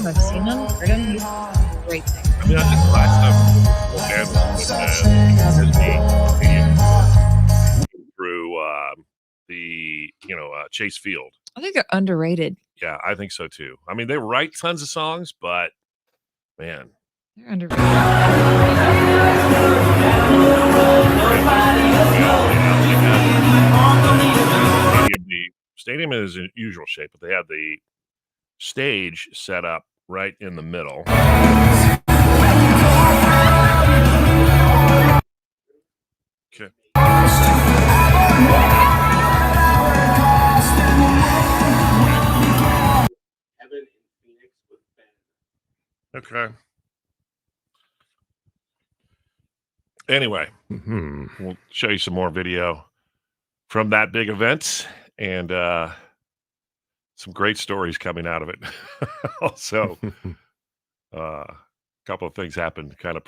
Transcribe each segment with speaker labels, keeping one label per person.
Speaker 1: I've seen him, heard him. He's a great singer.
Speaker 2: I mean, I think the last time through the Chase Field.
Speaker 1: I think they're underrated.
Speaker 2: Yeah, I think so too. I mean, they write tons of songs, but man,
Speaker 1: They're underrated.
Speaker 2: The stadium is in usual shape, but they had the stage set up right in the middle. Okay. Okay. Anyway, we'll show you some more video from that big event and some great stories coming out of it. Also, a couple of things happened kind of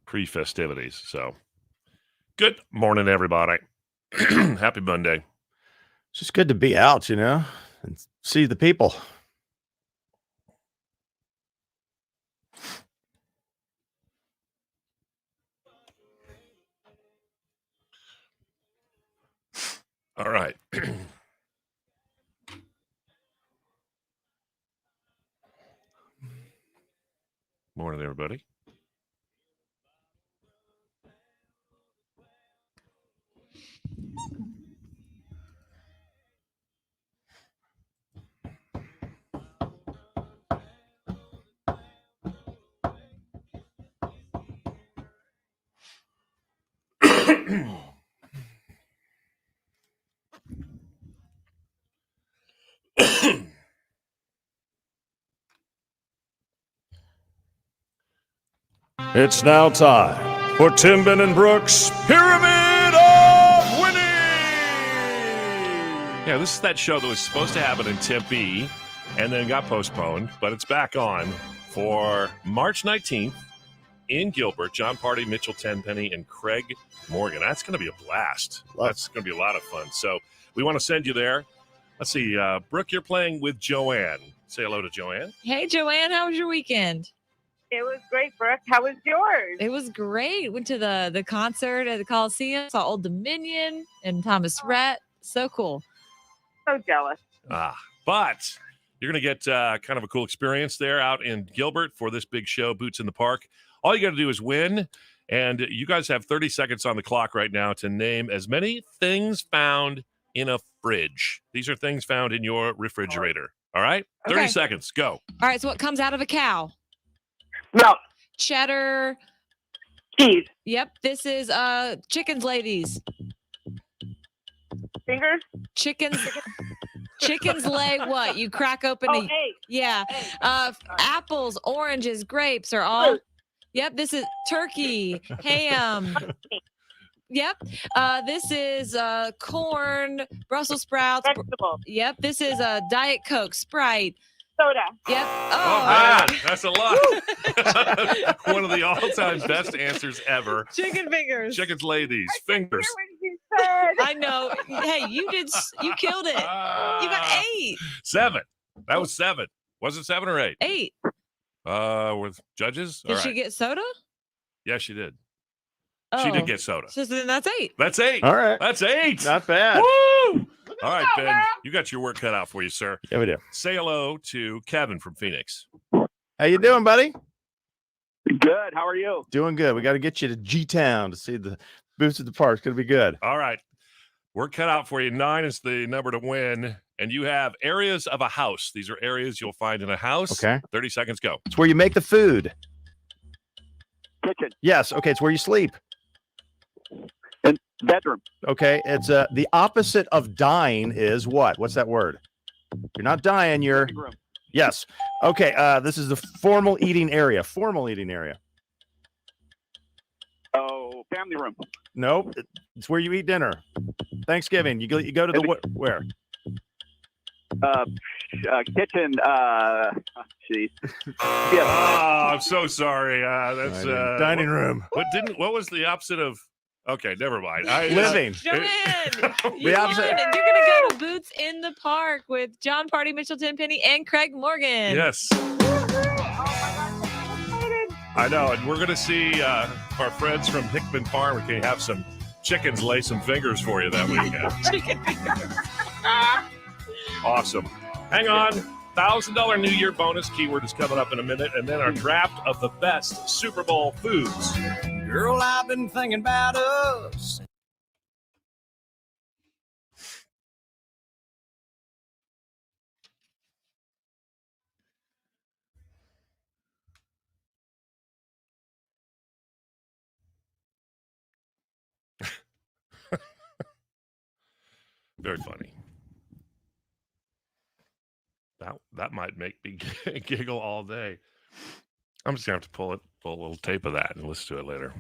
Speaker 2: pre-festivities. So, good morning, everybody. Happy Monday.
Speaker 3: It's just good to be out, and see the people.
Speaker 2: All right. Morning, everybody.
Speaker 4: It's now time for Tim Ben and Brooks' Pyramid of Winning!
Speaker 2: Yeah, this is that show that was supposed to happen in Tempe and then got postponed, but it's back on for March 19th in Gilbert. John Party, Mitchell Tenpenny, and Craig Morgan. That's going to be a blast. That's going to be a lot of fun. So we want to send you there. Let's see. Brooke, you're playing with Joanne. Say hello to Joanne.
Speaker 1: Hey, Joanne, how was your weekend?
Speaker 5: It was great, Brooke. How was yours?
Speaker 1: It was great. Went to the concert at the Coliseum, saw Old Dominion and Thomas Rhett. So cool.
Speaker 5: So jealous.
Speaker 2: But you're going to get kind of a cool experience there out in Gilbert for this big show, Boots in the Park. All you got to do is win, and you guys have 30 seconds on the clock right now to name as many things found in a fridge. These are things found in your refrigerator. All right? 30 seconds. Go.
Speaker 1: All right, so what comes out of a cow?
Speaker 5: Milk.
Speaker 1: Cheddar.
Speaker 5: Cheese.
Speaker 1: Yep, this is chickens, ladies.
Speaker 5: Fingers.
Speaker 1: Chickens lay what? You crack open
Speaker 5: egg.
Speaker 1: Yeah.
Speaker 5: Egg.
Speaker 1: Apples, oranges, grapes are all. Yep, this is turkey, ham. Yep. This is corn, Brussels sprouts.
Speaker 5: Vegetable.
Speaker 1: Yep, this is Diet Coke, Sprite.
Speaker 5: Soda.
Speaker 1: Yep.
Speaker 2: Oh, man, that's a lot. One of the all-time best answers ever.
Speaker 1: Chicken fingers.
Speaker 2: Chickens lay these fingers.
Speaker 5: Hear what you said.
Speaker 1: I know. Hey, you killed it. You got 8.
Speaker 2: 7. That was 7. Was it 7 or 8?
Speaker 1: 8.
Speaker 2: With judges?
Speaker 1: Did
Speaker 2: All
Speaker 1: she
Speaker 2: right.
Speaker 1: get soda?
Speaker 2: Yeah, she did.
Speaker 1: Oh.
Speaker 2: She did get soda.
Speaker 1: So then that's 8.
Speaker 2: That's 8.
Speaker 3: All right.
Speaker 2: That's 8.
Speaker 3: Not bad.
Speaker 2: Woo! All right, Ben, you got your work cut out for you, sir.
Speaker 3: Yeah, we do.
Speaker 2: Say hello to Kevin from Phoenix.
Speaker 3: How you doing, buddy?
Speaker 6: Good. How are you?
Speaker 3: Doing good. We got to get you to G-Town to see the Boots at the Park. It's going to be good.
Speaker 2: All right. Work cut out for you. 9 is the number to win. And you have areas of a house. These are areas you'll find in a house.
Speaker 3: Okay.
Speaker 2: 30 seconds, go.
Speaker 3: It's where you make the food.
Speaker 6: Kitchen.
Speaker 3: Yes. Okay. It's where you sleep.
Speaker 6: And bedroom.
Speaker 3: Okay. It's the opposite of dying is what? What's that word? You're not dying. You're.
Speaker 6: Living room.
Speaker 3: Yes. Okay. This is the formal eating area. Formal eating area.
Speaker 6: Oh, family room.
Speaker 3: Nope. It's where you eat dinner. Thanksgiving. You go to the where?
Speaker 6: Kitchen. Jeez.
Speaker 2: Yeah. Oh, I'm so sorry. That's
Speaker 3: dining room.
Speaker 2: What was the opposite of? Okay, never mind.
Speaker 3: Living.
Speaker 1: Joanne, you
Speaker 3: The opposite.
Speaker 1: won, and you're gonna go to Boots in the Park with John Party, Mitchell Tenpenny, and Craig Morgan.
Speaker 2: Yes. I know, and we're going to see our friends from Hickman Farm. We can have some chickens lay some fingers for you that weekend.
Speaker 1: Chicken fingers.
Speaker 2: Awesome. Hang on. $1,000 New Year bonus keyword is coming up in a minute, and then our draft of the best Super Bowl foods.
Speaker 7: Girl, I've been thinking about us.
Speaker 2: Very funny. That might make me giggle all day. I'm just gonna have to pull a little tape of that and listen to it later.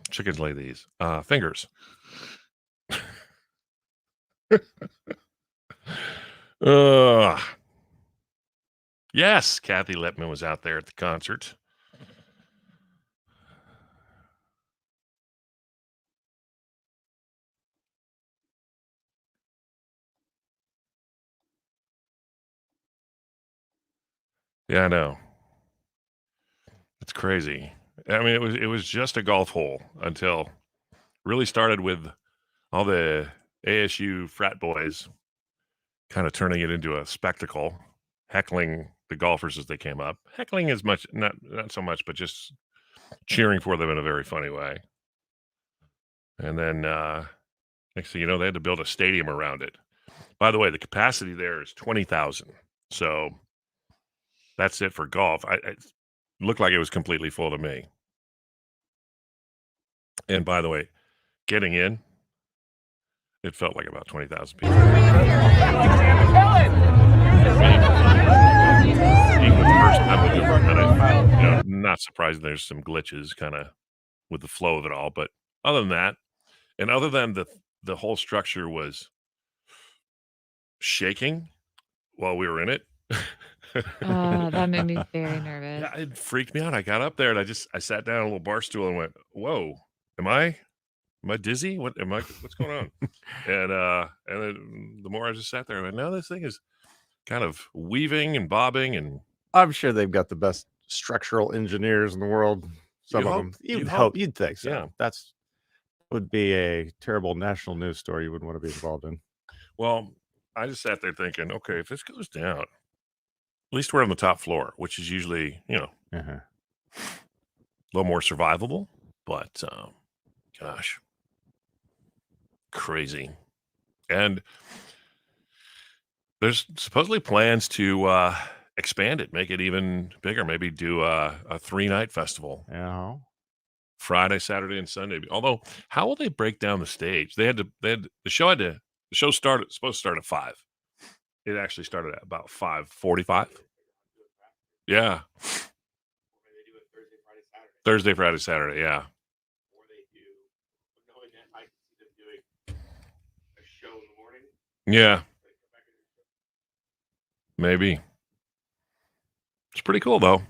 Speaker 2: Chickens lay these fingers. Yes, Kathy Lippman was out there at the concert. Yeah, I know. It's crazy. I mean, it was just a golf hole until really started with all the ASU frat boys kind of turning it into a spectacle, heckling the golfers as they came up. Heckling as much, not so much, but just cheering for them in a very funny way. And then next thing you know, they had to build a stadium around it. By the way, the capacity there is 20,000. So that's it for golf. It looked like it was completely full to me. And by the way, getting in, it felt like about 20,000 people. First time we were kind of, not surprised there's some glitches kind of with the flow of it all. But other than that, and other than the whole structure was shaking while we were in it.
Speaker 1: Oh, that made me very nervous.
Speaker 2: Yeah, it freaked me out. I got up there and I sat down on a little bar stool and went, "Whoa, am I dizzy? What's going on?" and then the more I just sat there, I went, "No, this thing is kind of weaving and bobbing." And
Speaker 3: I'm sure they've got the best structural engineers in the world. Some of them. You'd think so.
Speaker 2: Yeah.
Speaker 3: That's would be a terrible national news story you wouldn't want to be involved in.
Speaker 2: Well, I just sat there thinking, okay, if this goes down, at least we're on the top floor, which is usually, a little more survivable. But gosh, crazy. And there's supposedly plans to expand it, make it even bigger, maybe do a 3-night festival.
Speaker 3: Yeah.
Speaker 2: Friday, Saturday, and Sunday. Although, how will they break down the stage? The show supposed to start at 5. It actually started at about 5:45. Yeah. Thursday, Friday, Saturday. Yeah. Yeah. Maybe. It's pretty cool though.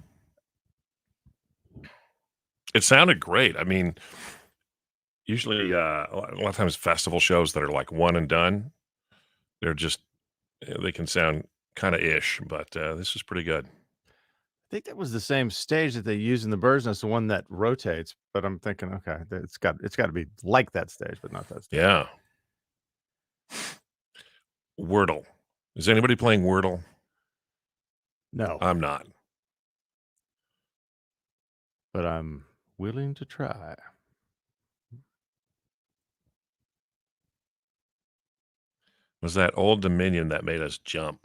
Speaker 2: It sounded great. I mean, usually a lot of times festival shows that are like one and done, they can sound kind of ish, but this is pretty good.
Speaker 3: I think that was the same stage that they use in the Bird's Nest, the one that rotates. But I'm thinking, okay, it's got to be like that stage, but not that stage.
Speaker 2: Yeah. Wordle. Is anybody playing Wordle?
Speaker 3: No,
Speaker 2: I'm not.
Speaker 3: but I'm willing to try.
Speaker 2: It was that Old Dominion that made us jump.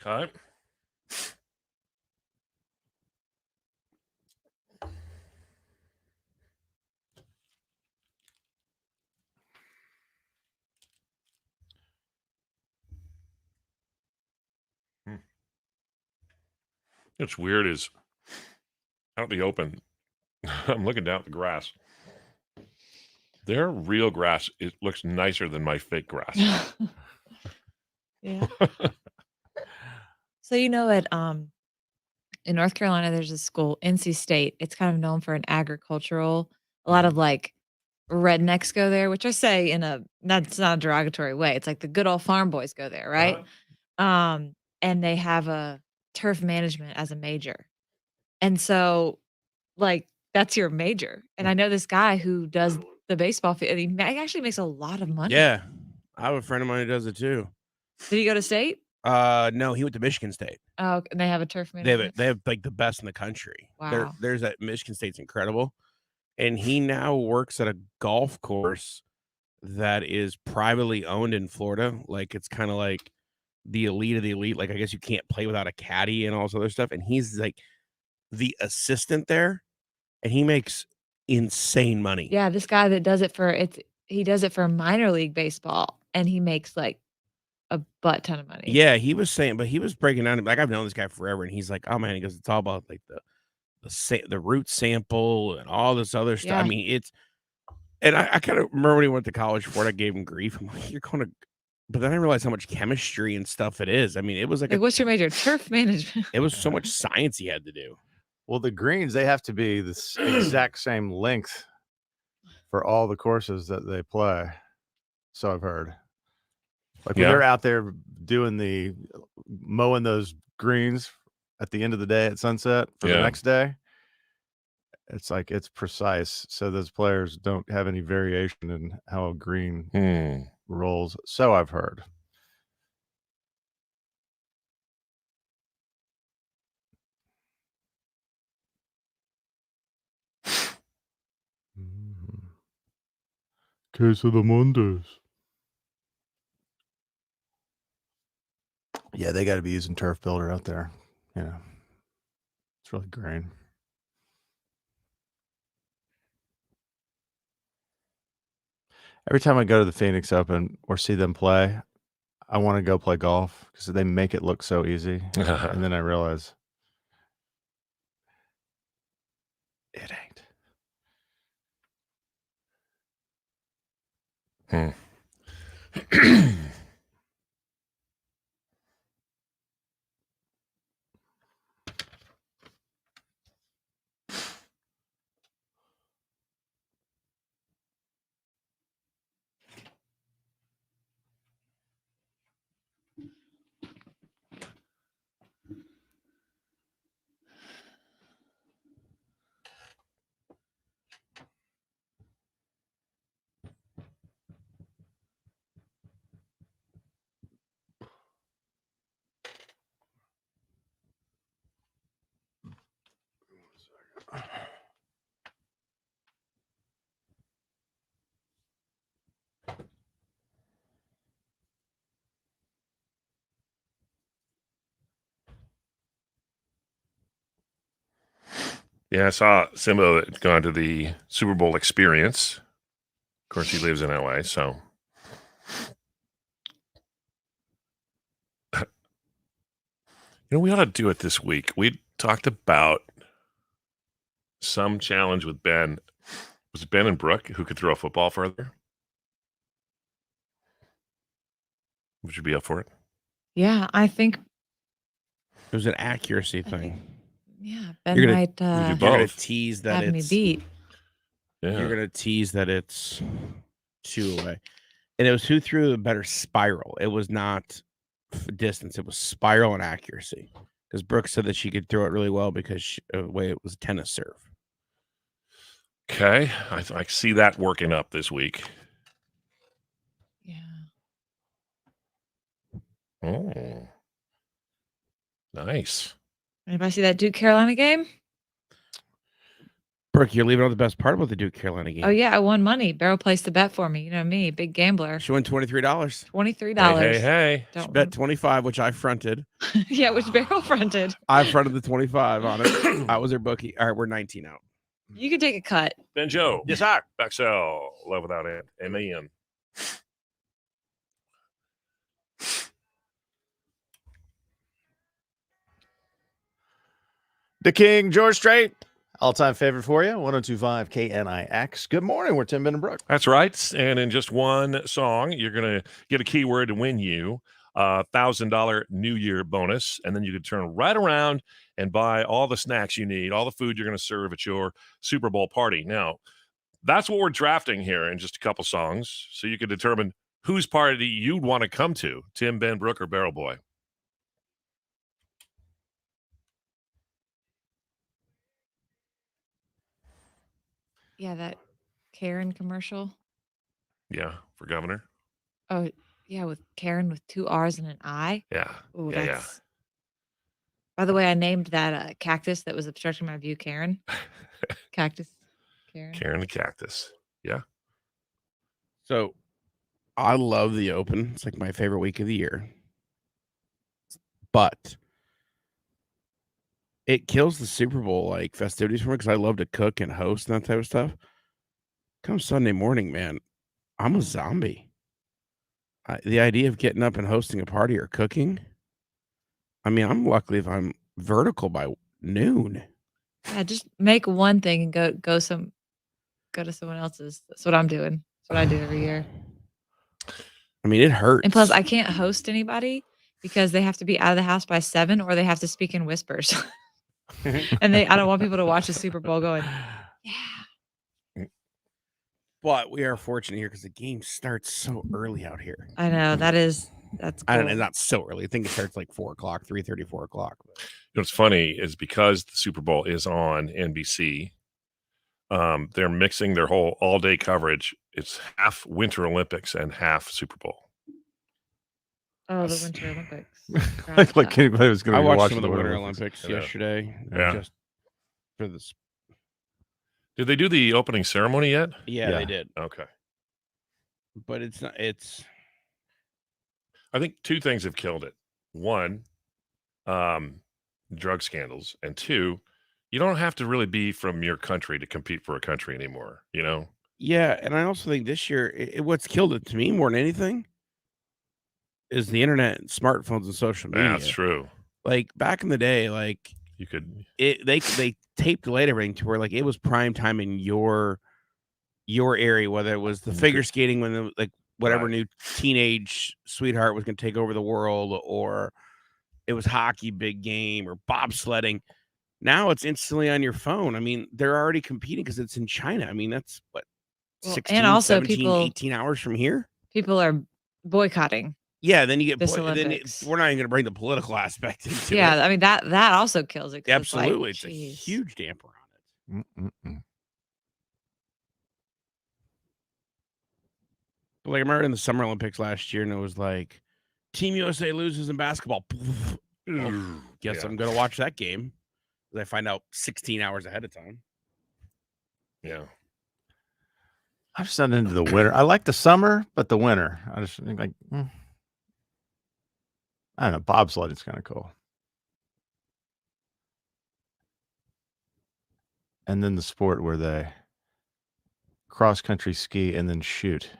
Speaker 2: Okay. What's weird is out in the open, I'm looking down at the grass. Their real grass, it looks nicer than my fake grass.
Speaker 1: Yeah. So at in North Carolina, there's a school, NC State. It's kind of known for an agricultural. A lot of like rednecks go there, which I say that's not a derogatory way. It's like the good old farm boys go there, right? And they have a turf management as a major. And so, like, that's your major. And I know this guy who does the baseball field. He actually makes a lot of money.
Speaker 8: Yeah. I have a friend of mine who does it too.
Speaker 1: Did he go to state?
Speaker 8: No, he went to Michigan State.
Speaker 1: Oh, and they have a turf management.
Speaker 8: They have like the best in the country.
Speaker 1: Wow.
Speaker 8: There's that Michigan State's incredible. And he now works at a golf course that is privately owned in Florida. Like it's kind of like the elite of the elite. Like I guess you can't play without a caddy and all this other stuff. And he's like the assistant there, and he makes insane money.
Speaker 1: Yeah, this guy that does it he does it for minor league baseball, and he makes like a butt ton of money.
Speaker 8: Yeah, he was saying, but he was breaking down. Like I've known this guy forever, and he's like, "Oh man," he goes, "It's all about like the root sample and all this other stuff."
Speaker 1: Yeah.
Speaker 8: I mean, it's. And I kind of remember when he went to college for it, I gave him grief. I'm like, "You're going to," but then I realized how much chemistry and stuff it is. I mean, it was like
Speaker 1: what's your major? Turf management.
Speaker 8: it was so much science he had to do.
Speaker 3: Well, the greens, they have to be the exact same length for all the courses that they play. So I've heard. Like when they're out there mowing those greens at the end of the day at sunset for the next day, it's like it's precise. So those players don't have any variation in how a green rolls. So I've heard. Case of the Mondays. Yeah, they got to be using Turf Builder out there. Yeah. It's really green. Every time I go to the Phoenix Open or see them play, I want to go play golf because they make it look so easy. And then I realize it ain't.
Speaker 2: Yeah, I saw Simba had gone to the Super Bowl experience. Of course, he lives in LA, so. We ought to do it this week. We talked about some challenge with Ben. Was it Ben and Brooke who could throw a football further? Would you be up for it?
Speaker 1: Yeah, I think.
Speaker 8: It was an accuracy thing.
Speaker 1: Yeah, Ben
Speaker 8: You're
Speaker 1: might
Speaker 8: you're gonna tease that
Speaker 1: have me
Speaker 8: it's
Speaker 1: beat.
Speaker 2: Yeah.
Speaker 8: You're gonna tease that it's 2 away, and it was who threw the better spiral. It was not distance; it was spiral and accuracy. Because Brooke said that she could throw it really well because the way it was tennis serve.
Speaker 2: Okay, I see that working up this week.
Speaker 1: Yeah.
Speaker 2: Oh, nice.
Speaker 1: Anybody see that Duke Carolina game?
Speaker 8: Brooke, you're leaving out the best part about the Duke Carolina game.
Speaker 1: Oh yeah, I won money. Beryl placed the bet for me. You know me, big gambler.
Speaker 8: She won $23.
Speaker 1: $23.
Speaker 2: Hey.
Speaker 8: She bet 25, which I fronted.
Speaker 1: Yeah, which Beryl fronted.
Speaker 8: I fronted the 25 on it. I was her bookie. All right, we're 19 out.
Speaker 1: You could take a cut.
Speaker 2: Benjo.
Speaker 8: Yes, sir.
Speaker 2: Baxell. Love without it. Amen.
Speaker 3: The King, George Strait. All-time favorite for you, 102.5 KNIX. Good morning. We're Tim Ben and Brooke.
Speaker 2: That's right. And in just one song, you're going to get a keyword to win you $1,000 New Year bonus. And then you could turn right around and buy all the snacks you need, all the food you're going to serve at your Super Bowl party. Now, that's what we're drafting here in just a couple songs, so you can determine whose party you'd want to come to, Tim, Ben, Brooke, or Barrel Boy.
Speaker 1: Yeah, that Karen commercial.
Speaker 2: Yeah, for governor.
Speaker 1: Oh, yeah, with Karen with 2 R's and an I.
Speaker 2: Yeah.
Speaker 1: Oh,
Speaker 2: yeah,
Speaker 1: that's. By the way, I named that cactus that was obstructing my view Karen. Cactus. Karen.
Speaker 2: Karen the cactus. Yeah.
Speaker 8: So I love the Open. It's like my favorite week of the year. But it kills the Super Bowl like festivities for me because I love to cook and host and that type of stuff. Come Sunday morning, man, I'm a zombie. The idea of getting up and hosting a party or cooking, I mean, I'm lucky if I'm vertical by noon.
Speaker 1: Yeah, just make one thing and go to someone else's. That's what I'm doing. That's what I do every year.
Speaker 8: I mean, it hurts.
Speaker 1: And plus, I can't host anybody because they have to be out of the house by 7 or they have to speak in whispers. And I don't want people to watch the Super Bowl going, yeah.
Speaker 8: But we are fortunate here because the game starts so early out here.
Speaker 1: I know that's cool.
Speaker 8: I don't know, not so early. I think it starts like 4 o'clock, 3:30, 4 o'clock.
Speaker 2: What's funny is because the Super Bowl is on NBC, they're mixing their whole all-day coverage. It's half Winter Olympics and half Super Bowl.
Speaker 1: Oh, the Winter Olympics.
Speaker 3: like anybody was going to
Speaker 8: I watched
Speaker 3: watching
Speaker 8: some of the Winter Olympics yesterday.
Speaker 2: Yeah.
Speaker 8: Just for this.
Speaker 2: Did they do the opening ceremony yet?
Speaker 8: Yeah, they did.
Speaker 2: Okay.
Speaker 8: But it's not. It's.
Speaker 2: I think 2 things have killed it. 1, drug scandals, and 2, you don't have to really be from your country to compete for a country anymore, you know?
Speaker 8: Yeah, and I also think this year, what's killed it to me more than anything is the internet and smartphones and social media.
Speaker 2: That's true.
Speaker 8: Like back in the day, like
Speaker 2: you could
Speaker 8: they tape delayed everything to where like it was prime time in your area, whether it was the figure skating when like whatever new teenage sweetheart was going to take over the world, or it was hockey big game or bobsledding. Now it's instantly on your phone. I mean, they're already competing because it's in China. I mean, that's what 16,
Speaker 1: and also
Speaker 8: 17, 18 hours from here.
Speaker 1: People are boycotting.
Speaker 8: Yeah, then you get
Speaker 1: this
Speaker 8: then
Speaker 1: Olympics.
Speaker 8: we're not even going to bring the political aspect into it.
Speaker 1: Yeah, I mean that also kills it.
Speaker 8: Absolutely,
Speaker 1: it's
Speaker 8: a huge damper on it. But like I remember in the Summer Olympics last year, and it was like Team USA loses in basketball. Guess I'm going to watch that game. I find out 16 hours ahead of time.
Speaker 2: Yeah.
Speaker 3: I'm just not into the winter. I like the summer, but the winter, I just think like, I don't know. Bobsled is kind of cool. And then the sport where they cross country ski and then shoot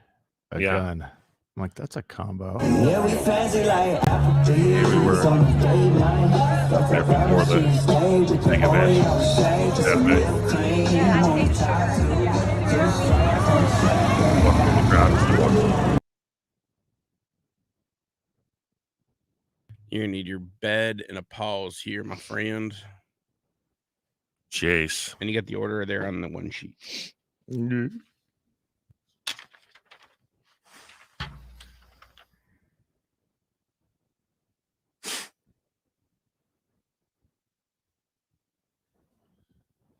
Speaker 3: a gun. I'm like, that's a combo.
Speaker 9: Yeah, we fancy like Applebee's on the daylight.
Speaker 2: Before the big
Speaker 8: You're gonna need your bed and a pause here, my friend.
Speaker 2: Chase.
Speaker 8: And you get the order there on the one sheet.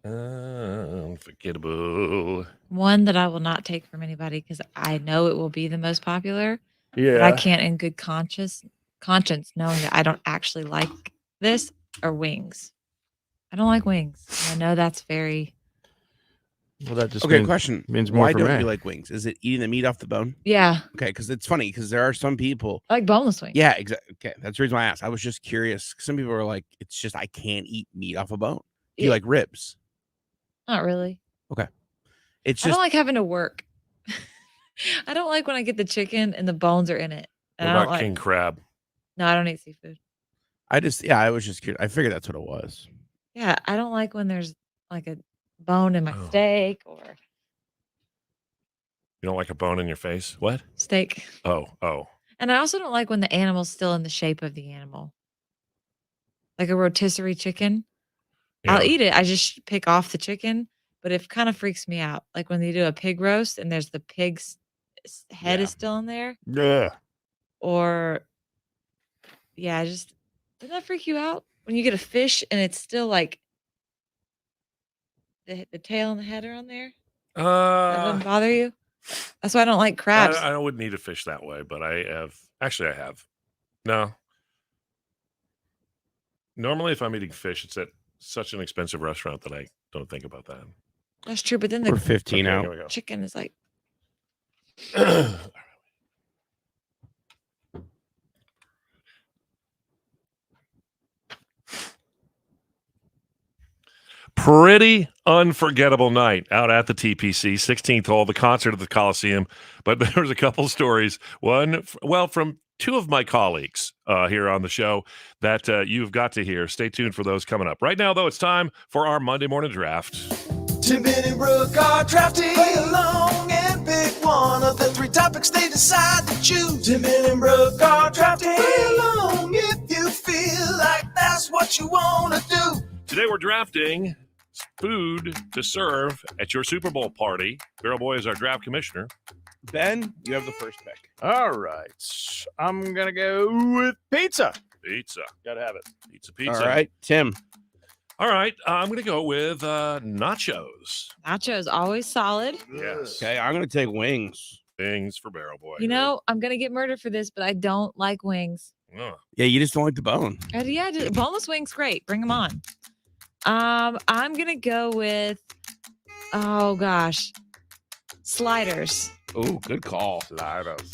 Speaker 2: Unforgettable.
Speaker 1: One that I will not take from anybody because I know it will be the most popular.
Speaker 2: Yeah.
Speaker 1: But I can't in good conscience knowing that I don't actually like this are wings. I don't like wings. I know that's very.
Speaker 3: Well, that just
Speaker 8: okay. Question
Speaker 3: means more
Speaker 8: why
Speaker 3: for
Speaker 8: don't
Speaker 3: me.
Speaker 8: you like wings? Is it eating the meat off the bone?
Speaker 1: Yeah.
Speaker 8: Okay, because it's funny because there are some people
Speaker 1: I like boneless wings.
Speaker 8: Yeah, exactly. Okay, that's the reason why I asked. I was just curious. Some people are like, it's just I can't eat meat off a bone. Do you like ribs?
Speaker 1: Not really.
Speaker 8: Okay. It's
Speaker 1: I
Speaker 8: just
Speaker 1: don't like having to work. I don't like when I get the chicken and the bones are in it. And
Speaker 2: What
Speaker 1: I don't
Speaker 2: about
Speaker 1: like,
Speaker 2: king crab?
Speaker 1: No, I don't eat seafood.
Speaker 8: I was just curious. I figured that's what it was.
Speaker 1: Yeah, I don't like when there's like a bone in my steak or
Speaker 2: You don't like a bone in your face? What?
Speaker 1: steak.
Speaker 2: Oh.
Speaker 1: And I also don't like when the animal's still in the shape of the animal. Like a rotisserie chicken. I'll eat it. I just pick off the chicken, but it kind of freaks me out. Like when they do a pig roast and there's the pig's head is still in there.
Speaker 3: Yeah.
Speaker 1: Or doesn't that freak you out? When you get a fish and it's still like the tail and the head are on there? That doesn't bother you? That's why I don't like crabs.
Speaker 2: I wouldn't eat a fish that way, but I have. No. Normally, if I'm eating fish, it's at such an expensive restaurant that I don't think about that.
Speaker 1: That's true, but then
Speaker 8: We're
Speaker 1: the
Speaker 8: 15
Speaker 2: Okay,
Speaker 8: out.
Speaker 2: here we go.
Speaker 1: chicken is like
Speaker 2: Pretty unforgettable night out at the TPC, 16th hole, the concert at the Coliseum. But there was a couple stories. One, from two of my colleagues here on the show that you've got to hear. Stay tuned for those coming up. Right now, though, it's time for our Monday morning draft.
Speaker 7: Tim, Ben, and Brooke are drafting. Play along and pick one of the 3 topics they decide to choose. Tim, Ben, and Brooke are drafting. Play along if you feel like that's what you want to do.
Speaker 2: Today we're drafting food to serve at your Super Bowl party. Barrel Boy is our draft commissioner.
Speaker 8: Ben, you have the first pick.
Speaker 3: All right. I'm going to go with pizza.
Speaker 2: Pizza.
Speaker 3: Gotta have it.
Speaker 2: Pizza.
Speaker 8: All right, Tim.
Speaker 2: All right. I'm going to go with nachos.
Speaker 1: nachos, always solid.
Speaker 2: Yes.
Speaker 8: Okay, I'm going to take wings.
Speaker 2: Things for Barrel Boy.
Speaker 1: You know, I'm gonna get murdered for this, but I don't like wings.
Speaker 2: Oh.
Speaker 8: Yeah, you just don't like the bone.
Speaker 1: Boneless wings, great. Bring them on. I'm gonna go with, sliders.
Speaker 8: Oh, good call.
Speaker 2: Sliders.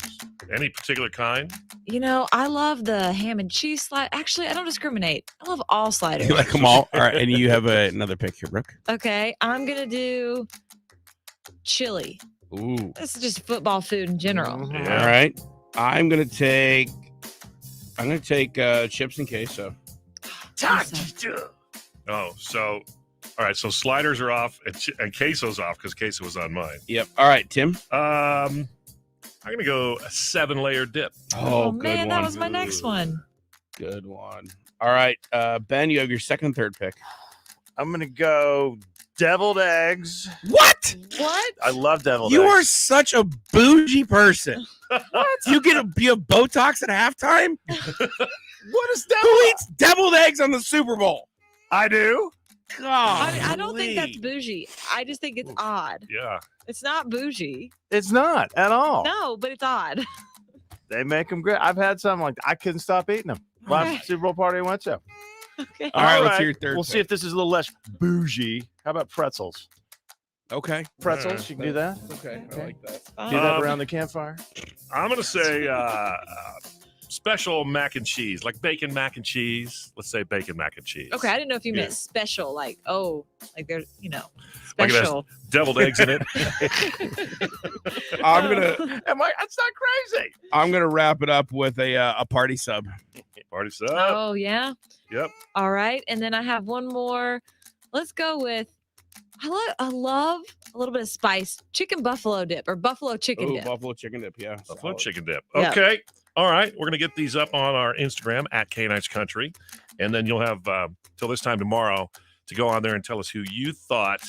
Speaker 2: Any particular kind?
Speaker 1: You know, I love the ham and cheese slide. Actually, I don't discriminate. I love all sliders.
Speaker 8: You like them all? All right, and you have another pick here, Brooke.
Speaker 1: Okay, I'm gonna do chili.
Speaker 8: Ooh.
Speaker 1: This is just football food in general.
Speaker 2: Yeah.
Speaker 8: All right. I'm gonna take chips and queso.
Speaker 2: Oh, so all right. So sliders are off and queso's off because queso was on mine.
Speaker 8: Yep. All right, Tim.
Speaker 2: I'm gonna go a 7-layer dip.
Speaker 1: Oh
Speaker 8: good
Speaker 1: man,
Speaker 8: one.
Speaker 1: that was my next one.
Speaker 8: Good one. All right, Ben, you have your second and third pick.
Speaker 3: I'm going to go deviled eggs.
Speaker 8: What?
Speaker 1: What?
Speaker 3: I love deviled
Speaker 8: You
Speaker 3: eggs.
Speaker 8: are such a bougie person.
Speaker 3: What?
Speaker 8: You have Botox at halftime?
Speaker 3: What is deviled
Speaker 8: Who eats deviled eggs on the Super Bowl?
Speaker 3: I do.
Speaker 8: God,
Speaker 1: I don't think that's bougie. I just think it's odd.
Speaker 2: Yeah.
Speaker 1: It's not bougie.
Speaker 3: It's not at all.
Speaker 1: No, but it's odd.
Speaker 3: They make them great. I've had some like I couldn't stop eating them. Last Super Bowl party I went to.
Speaker 1: Okay.
Speaker 8: All right, let's hear your third
Speaker 3: We'll see if this is a little less bougie. How about pretzels?
Speaker 8: Okay.
Speaker 3: Pretzels, you can do that.
Speaker 8: Okay, I like that.
Speaker 3: Do that around the campfire.
Speaker 2: I'm gonna say special mac and cheese, like bacon mac and cheese. Let's say bacon mac and cheese.
Speaker 1: Okay, I didn't know if you meant
Speaker 2: Yeah.
Speaker 1: special, like there's
Speaker 2: Like it has
Speaker 1: special.
Speaker 2: deviled eggs in it.
Speaker 3: That's not crazy.
Speaker 8: I'm gonna wrap it up with a party sub.
Speaker 2: Party sub.
Speaker 1: Oh yeah.
Speaker 2: Yep.
Speaker 1: All right, and then I have one more. Let's go with. I love a little bit of spice. Chicken buffalo dip or buffalo chicken
Speaker 8: Ooh,
Speaker 1: dip.
Speaker 8: buffalo chicken dip. Yeah.
Speaker 2: Buffalo
Speaker 8: solid.
Speaker 2: chicken dip.
Speaker 1: Yeah.
Speaker 2: Okay. All right. We're going to get these up on our Instagram at K-Nights Country. And then you'll have till this time tomorrow to go on there and tell us who you thought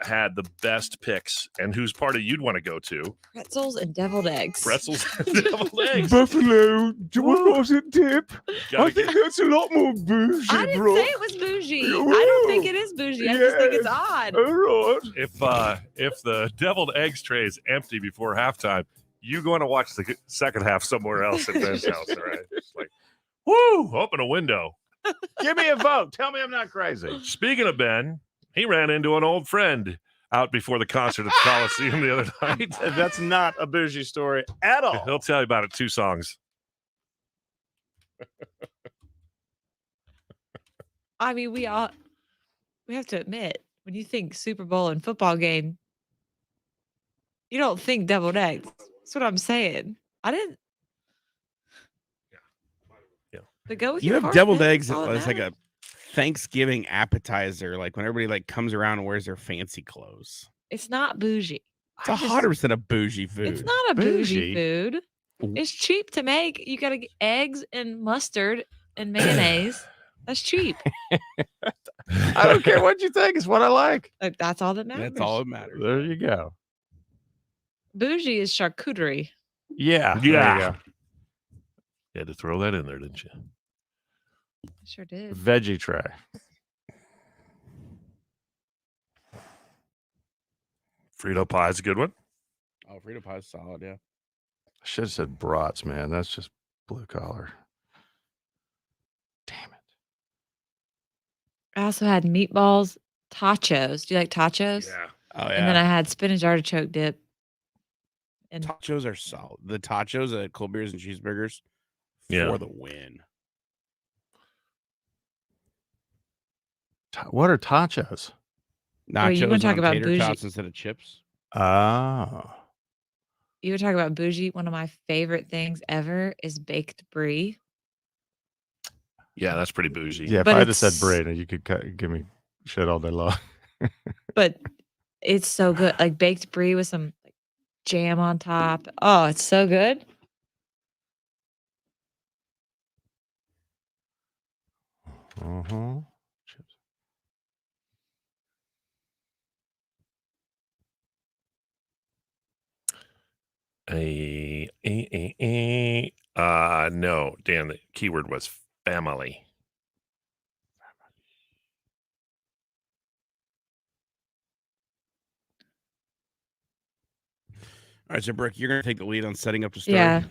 Speaker 2: had the best picks and whose party you'd want to go to.
Speaker 1: Pretzels and deviled eggs.
Speaker 2: Pretzels and deviled eggs.
Speaker 3: Buffalo, what was it, dip?
Speaker 2: Gotta get-
Speaker 3: that's a lot more bougie,
Speaker 1: I didn't say it was bougie. I don't think it is bougie. I just think it's odd.
Speaker 3: All right.
Speaker 2: if the deviled eggs tray is empty before halftime, you going to watch the second half somewhere else at Ben's house, all right? It's like, woo, open a window.
Speaker 3: Give me a vote. Tell me I'm not crazy.
Speaker 2: Speaking of Ben, he ran into an old friend out before the concert at the Coliseum the other night.
Speaker 3: That's not a bougie story at all.
Speaker 2: He'll tell you about it. 2 songs.
Speaker 1: I mean, we have to admit, when you think Super Bowl and football game, you don't think deviled eggs. That's what I'm saying. I didn't.
Speaker 2: Yeah.
Speaker 1: But go with
Speaker 8: You
Speaker 1: your
Speaker 8: have
Speaker 1: heart,
Speaker 8: deviled
Speaker 1: man.
Speaker 8: eggs
Speaker 1: That's all that
Speaker 8: as like a
Speaker 1: matters.
Speaker 8: Thanksgiving appetizer, like when everybody like comes around and wears their fancy clothes.
Speaker 1: It's not bougie.
Speaker 8: It's 100% a bougie food.
Speaker 1: It's not a bougie
Speaker 3: Bougie?
Speaker 1: food. It's cheap to make. You gotta get eggs and mustard and mayonnaise. That's cheap.
Speaker 3: I don't care what you think. It's what I like.
Speaker 1: Like, that's all that matters.
Speaker 8: That's all that matters.
Speaker 3: There you go.
Speaker 1: Bougie is charcuterie.
Speaker 3: Yeah.
Speaker 2: Yeah.
Speaker 3: There you go.
Speaker 2: You had to throw that in there, didn't you?
Speaker 1: Sure did.
Speaker 3: Veggie tray.
Speaker 2: Frito pie is a good one.
Speaker 8: Oh, Frito pie is solid, yeah.
Speaker 3: I should have said brats, man. That's just blue collar. Damn it.
Speaker 1: I also had meatballs, tachos. Do you like tachos?
Speaker 2: Yeah.
Speaker 8: Oh, yeah.
Speaker 1: And then I had spinach artichoke dip. And
Speaker 8: Tachos are solid. The tachos at Cold Beers and Cheeseburgers
Speaker 2: Yeah.
Speaker 8: for the win.
Speaker 3: What are tachos?
Speaker 8: Nachos
Speaker 1: Wait, you wanna talk
Speaker 8: on
Speaker 1: about
Speaker 8: tater
Speaker 1: bougie?
Speaker 8: tots instead of chips.
Speaker 3: Oh.
Speaker 1: you were talking about bougie. One of my favorite things ever is baked brie.
Speaker 2: Yeah, that's pretty bougie.
Speaker 3: Yeah, if
Speaker 1: But
Speaker 3: I just said
Speaker 1: it's-
Speaker 3: brain, you could give me shit all day long.
Speaker 1: But it's so good. Like baked brie with some like jam on top. Oh, it's so good.
Speaker 3: Uh-huh.
Speaker 2: No, Dan, the keyword was family.
Speaker 8: All right, so Brooke, you're going to take the lead on setting up the story.
Speaker 1: Yeah.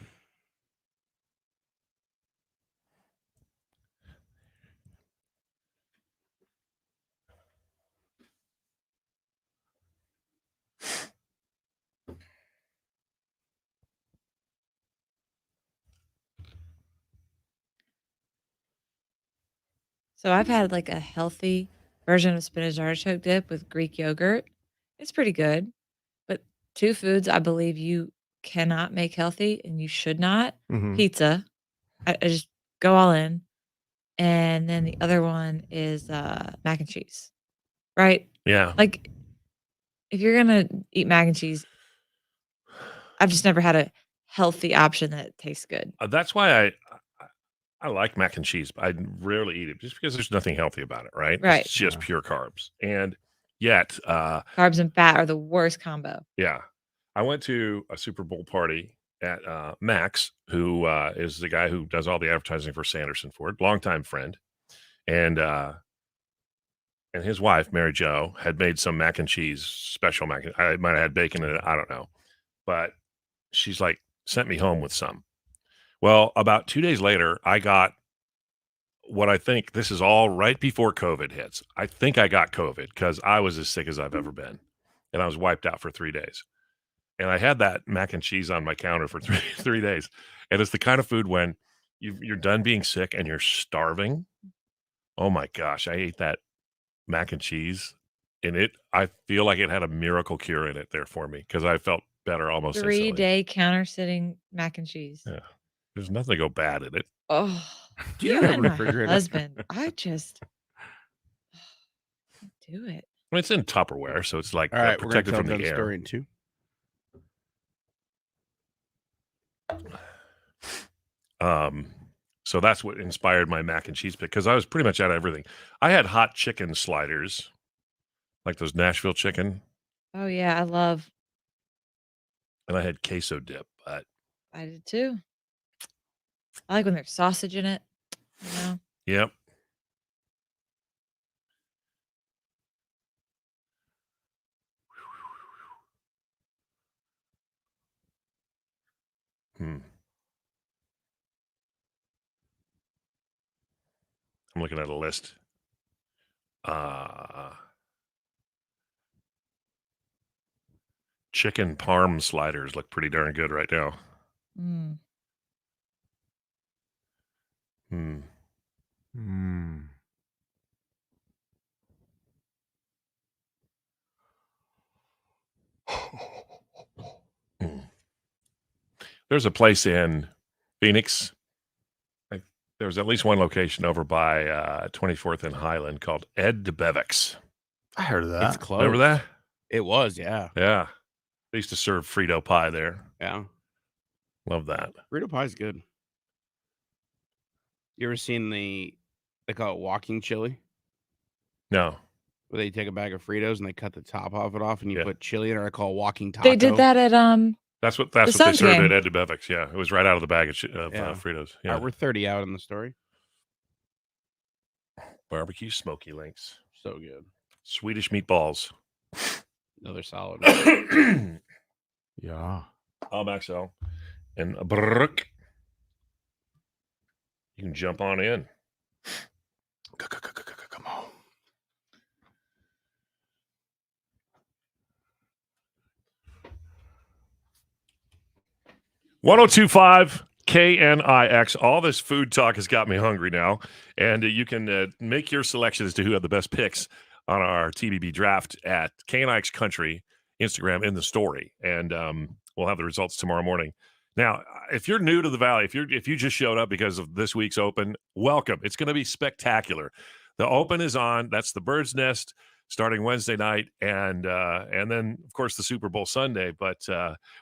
Speaker 1: So I've had like a healthy version of spinach artichoke dip with Greek yogurt. It's pretty good. But two foods I believe you cannot make healthy and you should not.
Speaker 3: Mhm.
Speaker 1: Pizza. I just go all in. And then the other one is mac and cheese. Right?
Speaker 2: Yeah.
Speaker 1: Like if you're gonna eat mac and cheese, I've just never had a healthy option that tastes good.
Speaker 2: That's why I like mac and cheese, but I rarely eat it just because there's nothing healthy about it, right?
Speaker 1: Right.
Speaker 2: It's just
Speaker 3: Yeah.
Speaker 2: pure carbs. And yet,
Speaker 1: Carbs and fat are the worst combo.
Speaker 2: yeah, I went to a Super Bowl party at Max, who is the guy who does all the advertising for Sanderson Ford, longtime friend, and his wife Mary Jo had made some mac and cheese, special mac. I might have had bacon in it, I don't know, but she's like sent me home with some. Well, about 2 days later, I got what I think this is all right before COVID hits. I think I got COVID because I was as sick as I've ever been, and I was wiped out for 3 days. And I had that mac and cheese on my counter for three days. And it's the kind of food when you're done being sick and you're starving. Oh my gosh, I ate that mac and cheese, and I feel like it had a miracle cure in it there for me because I felt better almost instantly.
Speaker 1: 3-day counter sitting mac and cheese.
Speaker 2: Yeah. There's nothing to go bad in it.
Speaker 1: Oh,
Speaker 8: Do you
Speaker 1: you
Speaker 8: have a
Speaker 1: and my
Speaker 8: refrigerator?
Speaker 1: husband. I just can't do it.
Speaker 2: I mean, it's in Tupperware, so it's like
Speaker 8: All right, we're going to
Speaker 2: protected
Speaker 8: tell
Speaker 2: from the
Speaker 8: Doug's
Speaker 2: air.
Speaker 8: story in two.
Speaker 2: So that's what inspired my mac and cheese pick because I was pretty much out of everything. I had hot chicken sliders, like those Nashville chicken,
Speaker 1: Oh yeah, I love.
Speaker 2: and I had queso dip. But
Speaker 1: I did too. I like when there's sausage in it. You know.
Speaker 2: yep, I'm looking at a list. Chicken parm sliders look pretty darn good right now.
Speaker 1: Mm.
Speaker 3: Mm.
Speaker 2: There's a place in Phoenix. There's at least one location over by 24th and Highland called Ed DeBevick's.
Speaker 3: I heard of
Speaker 8: It's
Speaker 3: that.
Speaker 8: close.
Speaker 2: Remember that?
Speaker 8: It was, yeah.
Speaker 2: Yeah. They used to serve Frito pie there.
Speaker 8: Yeah.
Speaker 2: Love that.
Speaker 8: Burrito pie is good. You ever seen they call it walking chili?
Speaker 2: No.
Speaker 8: Where they take a bag of Fritos and they cut the top off and you
Speaker 2: Yeah.
Speaker 8: put chili in it. I call it walking taco.
Speaker 1: They did that at
Speaker 2: That's what
Speaker 1: the
Speaker 2: they
Speaker 1: Suns
Speaker 2: served
Speaker 1: game.
Speaker 2: at Ed DeBevick's. Yeah, it was right out of the bag of
Speaker 8: Yeah.
Speaker 2: Fritos.
Speaker 8: All
Speaker 2: Yeah,
Speaker 8: right, we're 30 out in the story.
Speaker 2: barbecue smoky links,
Speaker 8: So good.
Speaker 2: Swedish meatballs.
Speaker 8: Another solid.
Speaker 3: Yeah.
Speaker 2: Maxell and Brook. You can jump on in.
Speaker 3: Come on.
Speaker 2: .1025 KNIX. All this food talk has got me hungry now. And you can make your selection as to who had the best picks on our TBB draft at KNIX Country Instagram in the story. And we'll have the results tomorrow morning. Now, if you're new to the Valley, if you just showed up because of this week's Open, welcome. It's going to be spectacular. The Open is on. That's the Bird's Nest starting Wednesday night, and then, of course, the Super Bowl Sunday. But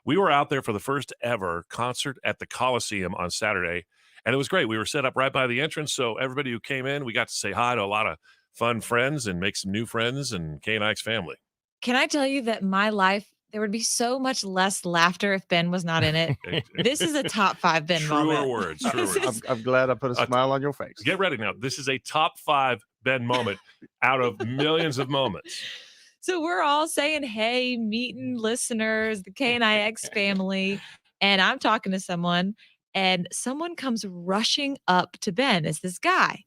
Speaker 2: we were out there for the first ever concert at the Coliseum on Saturday, and it was great. We were set up right by the entrance, so everybody who came in, we got to say hi to a lot of fun friends and make some new friends and KNIX family.
Speaker 1: Can I tell you that my life, there would be so much less laughter if Ben was not in it. This is a top 5 Ben moment.
Speaker 2: Truer words.
Speaker 3: I'm glad I put a smile on your face.
Speaker 2: Get ready now. This is a top 5 Ben moment out of millions of moments.
Speaker 1: So we're all saying, hey, meeting listeners, the KNIX family. And I'm talking to someone, and someone comes rushing up to Ben. It's this guy.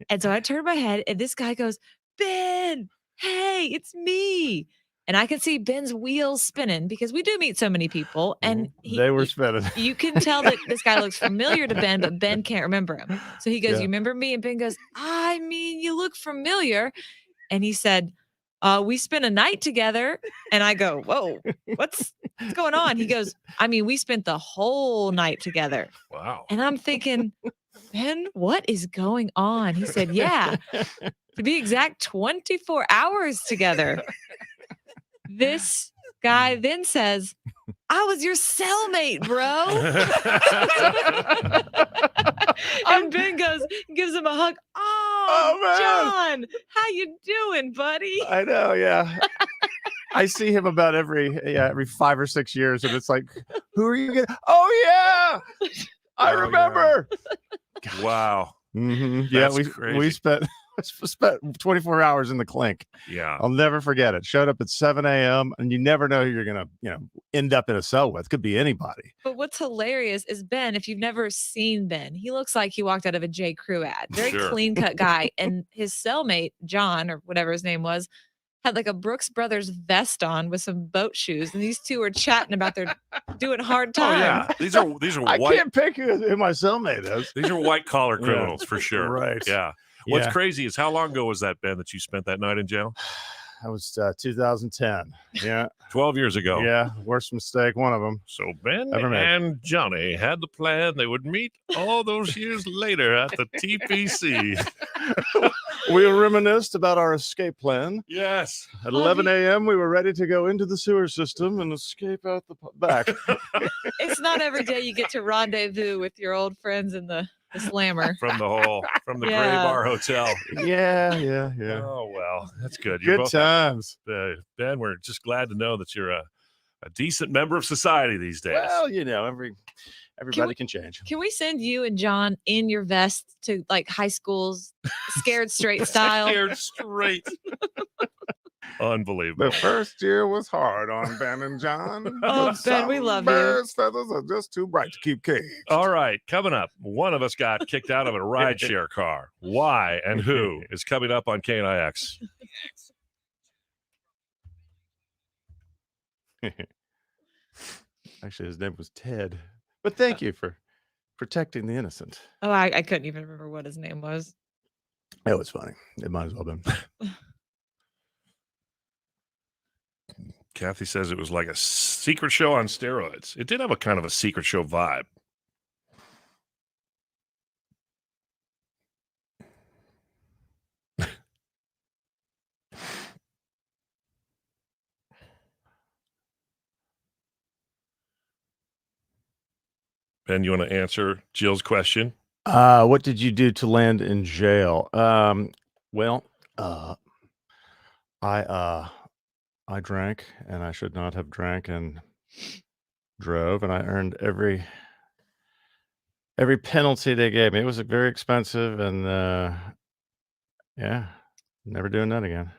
Speaker 1: And so I turn my head, and this guy goes, Ben, hey, it's me. And I can see Ben's wheels spinning because we do meet so many people. And
Speaker 3: they were spinning.
Speaker 1: You can tell that this guy looks familiar to Ben, but Ben can't remember him. So he goes, You remember me? And Ben goes, I mean, you look familiar. And he said, we spent a night together. And I go, whoa, what's going on? He goes, I mean, we spent the whole night together.
Speaker 2: Wow.
Speaker 1: And I'm thinking, Ben, what is going on? He said, yeah, to be exact, 24 hours together. This guy then says, I was your cellmate, bro. And Ben gives him a hug. Oh John, how you doing, buddy?
Speaker 3: I know, yeah. I see him about every 5 or 6 years, and it's like, who are you? Oh yeah, I remember.
Speaker 2: Yeah. Wow.
Speaker 3: Mm-hmm. Yeah, we spent 24 hours in the clink.
Speaker 2: Yeah,
Speaker 3: I'll never forget it. Showed up at 7 a.m. and you never know who you're gonna end up in a cell with. Could be anybody.
Speaker 1: But what's hilarious is Ben. If you've never seen Ben, he looks like he walked out of a J. Crew ad. Very clean cut guy, and his cellmate John, or whatever his name was, had like a Brooks Brothers vest on with some boat shoes, and these two were chatting about their doing hard time.
Speaker 2: Oh yeah, these are
Speaker 3: I
Speaker 2: white.
Speaker 3: can't pick who my cellmate is.
Speaker 2: These are white collar criminals for sure.
Speaker 3: Right.
Speaker 2: Yeah. What's crazy is how long ago was that, Ben, that you spent that night in jail?
Speaker 3: That was 2010. Yeah.
Speaker 2: 12 years ago.
Speaker 3: Yeah. Worst mistake, one of them.
Speaker 2: So Ben
Speaker 3: Ever made.
Speaker 2: and Johnny had the plan they would meet all those years later at the TPC.
Speaker 3: We reminisced about our escape plan.
Speaker 2: Yes.
Speaker 3: At 11 a.m., we were ready to go into the sewer system and escape out the back.
Speaker 1: It's not every day you get to rendezvous with your old friends in the slammer.
Speaker 2: From the Gray Bar Hotel.
Speaker 3: Yeah.
Speaker 2: Oh, well, that's good.
Speaker 3: Good times.
Speaker 2: Ben, we're just glad to know that you're a decent member of society these days.
Speaker 3: Well, everybody can change.
Speaker 1: Can we send you and John in your vest to like high school's Scared Straight style?
Speaker 2: Scared Straight. Unbelievable.
Speaker 3: The first year was hard on Ben and John.
Speaker 1: Oh, Ben, we love you.
Speaker 3: Birds' feathers are just too bright to keep caged.
Speaker 2: All right, coming up, one of us got kicked out of a rideshare car. Why and who is coming up on KNIX.
Speaker 3: Actually, his name was Ted. But thank you for protecting the innocent.
Speaker 1: Oh, I couldn't even remember what his name was.
Speaker 3: It was funny. It might as well have been.
Speaker 2: Kathy says it was like a secret show on steroids. It did have a kind of a secret show vibe. Ben, you want to answer Jill's question?
Speaker 3: What did you do to land in jail? Well, I drank, and I should not have drank, and drove, and I earned every penalty they gave me. It was very expensive, and yeah, never doing that again.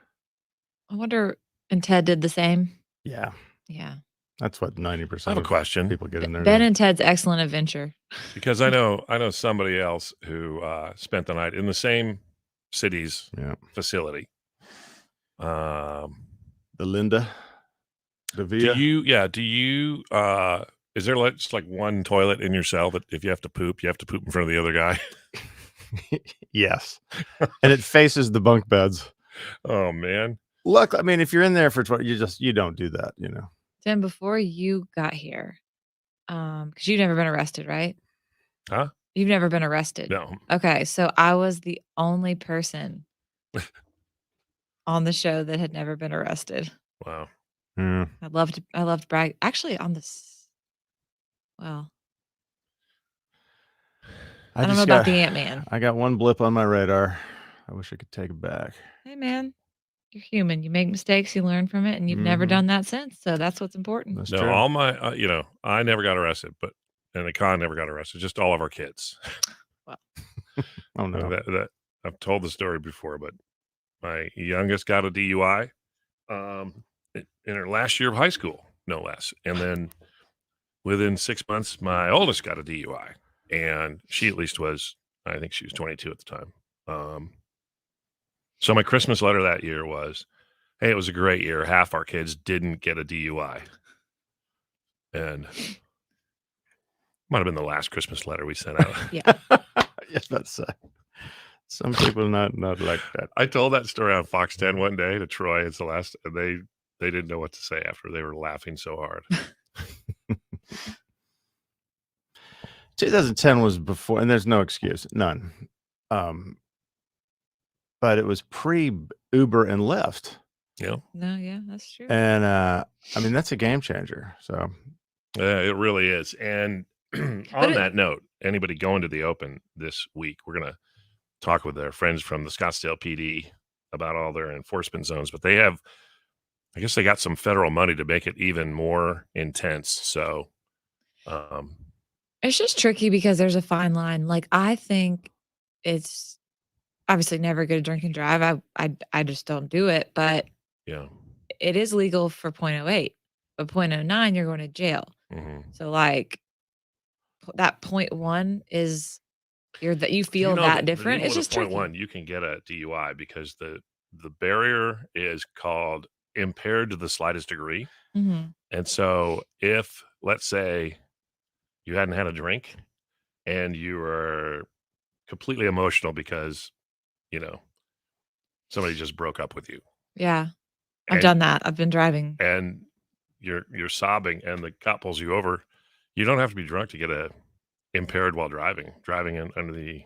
Speaker 1: I wonder, and Ted did the same.
Speaker 3: Yeah,
Speaker 1: Yeah.
Speaker 3: that's what
Speaker 2: I
Speaker 3: 90%
Speaker 2: have a
Speaker 3: of
Speaker 2: question
Speaker 3: people get in there.
Speaker 1: Ben
Speaker 3: to-
Speaker 1: and Ted's Excellent Adventure.
Speaker 2: Because I know somebody else who spent the night in the same city's
Speaker 3: yeah,
Speaker 2: facility.
Speaker 3: the Linda, the
Speaker 2: Do
Speaker 3: Via.
Speaker 2: you is there just like one toilet in your cell that if you have to poop in front of the other guy?
Speaker 3: Yes, and it faces the bunk beds.
Speaker 2: Oh man.
Speaker 3: Look, I mean, if you're in there for 20, you don't do that, you know.
Speaker 1: Tim, before you got here, because you've never been arrested, right?
Speaker 2: Huh?
Speaker 1: You've never been arrested.
Speaker 2: No.
Speaker 1: Okay, so I was the only person on the show that had never been arrested.
Speaker 2: Wow.
Speaker 3: Yeah.
Speaker 1: I loved brag. Actually, on this, well, I don't know about the Ant-Man.
Speaker 3: I got one blip on my radar. I wish I could take it back.
Speaker 1: Hey, man, you're human. You make mistakes, you learn from it, and you've never done that since. So that's what's important.
Speaker 3: That's
Speaker 2: No,
Speaker 3: true.
Speaker 2: all my I never got arrested, and the con never got arrested. Just all of our kids.
Speaker 3: Oh no.
Speaker 2: That I've told the story before, but my youngest got a DUI in her last year of high school, no less. And then within 6 months, my oldest got a DUI, and she at least was, I think she was 22 at the time. So my Christmas letter that year was, hey, it was a great year. Half our kids didn't get a DUI. And might have been the last Christmas letter we sent out.
Speaker 1: Yeah.
Speaker 3: Yes, that's some people not like that.
Speaker 2: I told that story on Fox 10 one day to Troy and Celeste, and they didn't know what to say after. They were laughing so hard.
Speaker 3: 2010 was before, and there's no excuse, none. But it was pre Uber and Lyft.
Speaker 2: Yeah.
Speaker 1: No, yeah, that's true.
Speaker 3: And I mean, that's a game changer. So
Speaker 2: it really is. And on that note, anybody going to the Open this week, we're going to talk with their friends from the Scottsdale PD about all their enforcement zones. But they have, I guess they got some federal money to make it even more intense. So
Speaker 1: it's just tricky because there's a fine line. Like, I think it's obviously never good to drink and drive. I just don't do it. But
Speaker 2: yeah,
Speaker 1: it is legal for 0.08, but 0.09 you're going to jail. So like that 0.1 is you feel that different. It's just
Speaker 2: 0.1 you can get a DUI because the barrier is called impaired to the slightest degree. And so if, let's say, you hadn't had a drink and you were completely emotional because somebody just broke up with you.
Speaker 1: Yeah. I've done that. I've been driving.
Speaker 2: And you're sobbing and the cop pulls you over. You don't have to be drunk to get impaired while driving under the,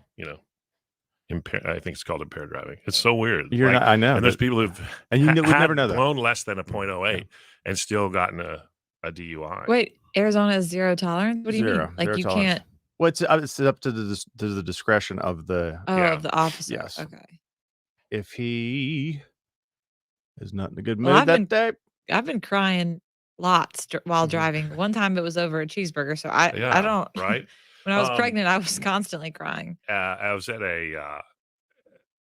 Speaker 2: impaired. I think it's called impaired driving. It's so weird.
Speaker 3: I know.
Speaker 2: And there's people who've
Speaker 3: we never know that.
Speaker 2: blown less than a 0.08 and still gotten a DUI.
Speaker 1: Wait, Arizona is zero tolerance? What do you mean? Like
Speaker 3: Zero
Speaker 1: you
Speaker 3: tolerance.
Speaker 1: can't.
Speaker 3: Well, it's up to the discretion of the
Speaker 1: of the officer.
Speaker 3: Yes.
Speaker 1: Okay.
Speaker 3: If he is not in a good mood that day.
Speaker 1: I've been crying lots while driving. One time it was over a cheeseburger, so I don't.
Speaker 2: Right.
Speaker 1: When I was pregnant, I was constantly crying.
Speaker 2: I was at a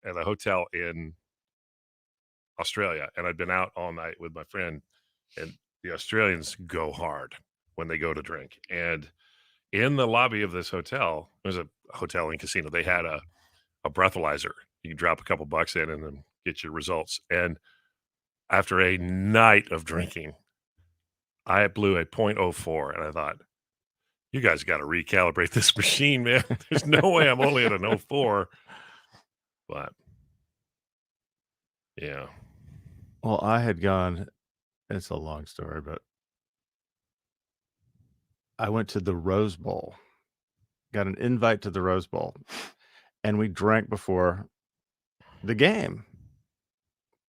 Speaker 2: hotel in Australia, and I'd been out all night with my friend, and the Australians go hard when they go to drink. And in the lobby of this hotel, there's a hotel and casino. They had a breathalyzer. You can drop a couple bucks in and then get your results. And after a night of drinking, I blew a 0.04, and I thought, you guys got to recalibrate this machine, man. There's no way I'm only at an 04. But yeah.
Speaker 3: Well, I had gone, it's a long story, but I went to the Rose Bowl, got an invite to the Rose Bowl, and we drank before the game.